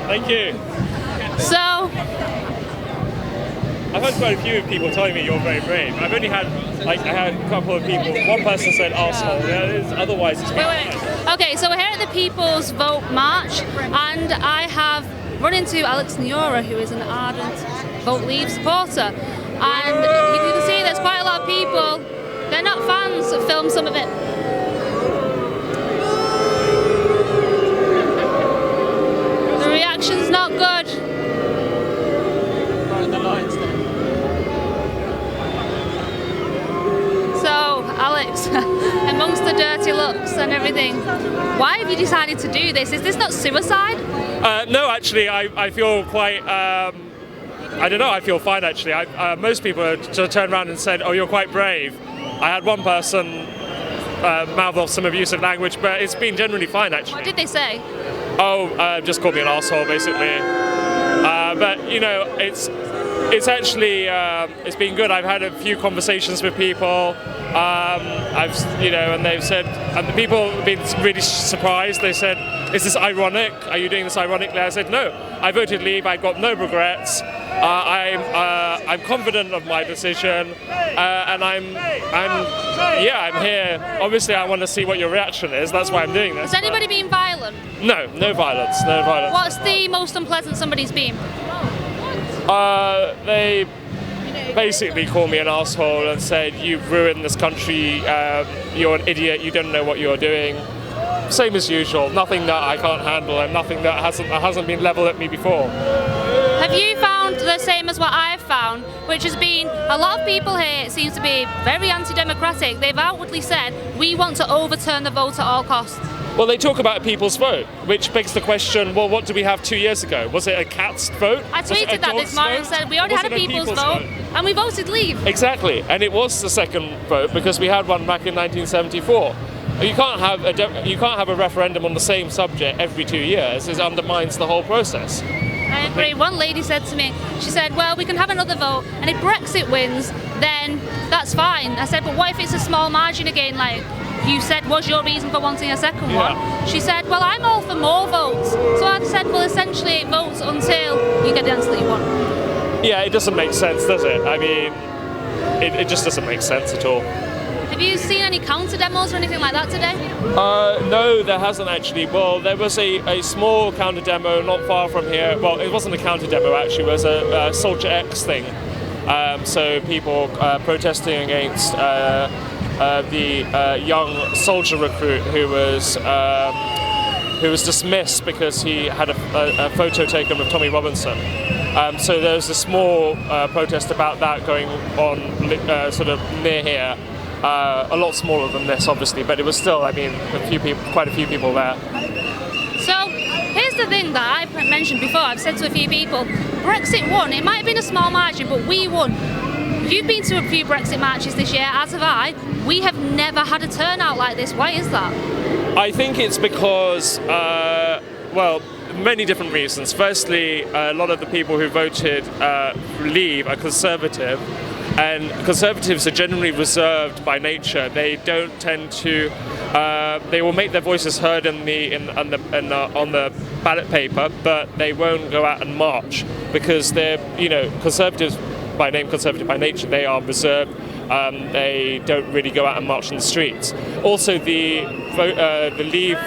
Thank you. So, I've had quite a few people telling me you're very brave. I've only had, I had a couple of people. One person said arsehole. Otherwise, it's been wait. Okay, so we're here at the People's Vote March, and I have run into Alex Niora, who is an ardent Vote Leave supporter. And you can see there's quite a lot of people. They're not fans. Film some of it. The reaction's not good. So, Alex, amongst the dirty looks and everything, why have you decided to do this? Is this not suicide? No, actually, I feel quite. I don't know. I feel fine actually. Most people have turned around and said, "Oh, you're quite brave." I had one person mouth off some abusive language, but it's been generally fine actually. What did they say? Oh, just called me an arsehole basically. But you know, it's actually it's been good. I've had a few conversations with people. And they've said, and the people have been really surprised. They said, "Is this ironic? Are you doing this ironically?" I said, "No. I voted Leave. I've got no regrets. I'm confident of my decision, and I'm here. Obviously, I want to see what your reaction is. That's why I'm doing this." Has anybody been violent? No violence. What's the most unpleasant somebody's been? They basically called me an arsehole and said, "You've ruined this country. You're an idiot. You don't know what you're doing." Same as usual. Nothing that I can't handle, and nothing that hasn't been leveled at me before. Have you found the same as what I've found, which has been a lot of people here seems to be very anti-democratic. They've outwardly said, "We want to overturn the vote at all costs." Well, they talk about people's vote, which begs the question, well, what did we have 2 years ago? Was it a cat's vote? I tweeted that this morning and said we already had a people's vote and we voted Leave. Exactly, and it was the second vote because we had one back in 1974. You can't have a referendum on the same subject every 2 years. It undermines the whole process. I agree. One lady said to me, she said, "Well, we can have another vote, and if Brexit wins, then that's fine." I said, "But what if it's a small margin again, like you said was your reason for wanting a second one?" She said, "Well, I'm all for more votes." So I said, "Well, essentially votes until you get the answer that you want." Yeah, it doesn't make sense, does it? I mean, it just doesn't make sense at all. Have you seen any counter demos or anything like that today? No, there hasn't actually. Well, there was a small counter demo not far from here. Well, it wasn't a counter demo actually, it was a Soldier X thing. So people protesting against the young soldier recruit who was dismissed because he had a photo taken with Tommy Robinson. So there's a small protest about that going on sort of near here. A lot smaller than this, obviously, but it was still, I mean, quite a few people there. So, here's the thing that I mentioned before, I've said to a few people, Brexit won, it might have been a small margin, but we won. You've been to a few Brexit marches this year, as have I. We have never had a turnout like this. Why is that? I think it's because, well, many different reasons. Firstly, a lot of the people who voted Leave are Conservative. And Conservatives are generally reserved by nature. They don't tend to. They will make their voices heard on the ballot paper, but they won't go out and march because they're, Conservatives by name, Conservative by nature. They are reserved. They don't really go out and march in the streets. Also, the Leave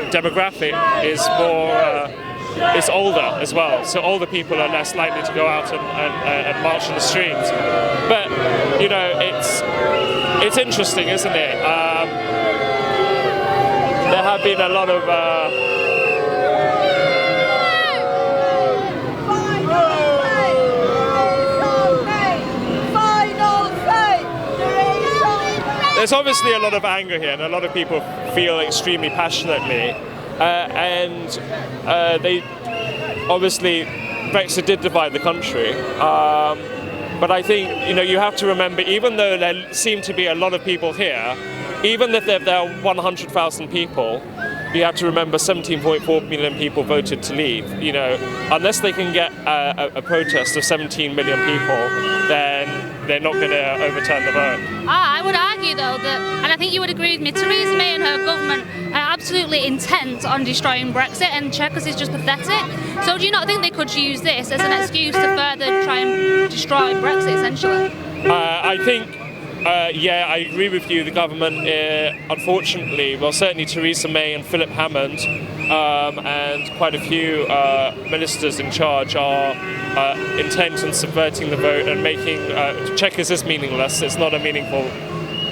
demographic is more. It's older as well, so older people are less likely to go out and march in the streets. But it's interesting, isn't it? There have been a lot of. There's obviously a lot of anger here, and a lot of people feel extremely passionately. They obviously Brexit did divide the country, but I think you have to remember, even though there seem to be a lot of people here, even if there are 100,000 people, you have to remember 17.4 million people voted to leave. Unless they can get a protest of 17 million people, then they're not going to overturn the vote. I would argue argue though that, and I think you would agree with me, Theresa May and her government are absolutely intent on destroying Brexit, and Chequers is just pathetic. So do you not think they could use this as an excuse to further try and destroy Brexit, essentially? I think, yeah, I agree with you. The government, unfortunately, well, certainly Theresa May and Philip Hammond and quite a few ministers in charge are intent on subverting the vote and making Chequers is meaningless. It's not a meaningful.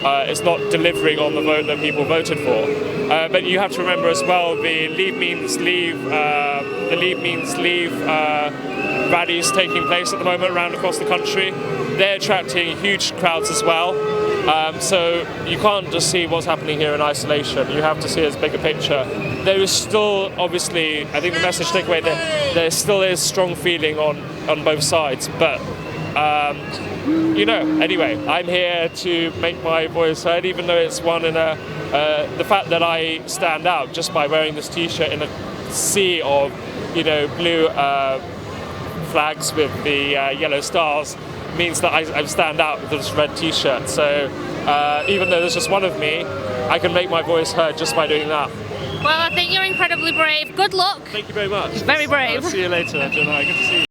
It's not delivering on the vote that people voted for. But you have to remember as well the Leave Means Leave, rallies taking place at the moment around across the country. They're attracting huge crowds as well. So you can't just see what's happening here in isolation. You have to see it as a bigger picture. There is still, obviously, I think the message takeaway there still is strong feeling on both sides. But you know, anyway, I'm here to make my voice heard, even though it's one in the fact that I stand out just by wearing this T-shirt in a sea of, you know, blue flags with the yellow stars means that I stand out with this red T-shirt. So even though there's just one of me, I can make my voice heard just by doing that. Well, I think you're incredibly brave. Good luck. Thank you very much. Very brave. See you later, Jenna. Good to see you.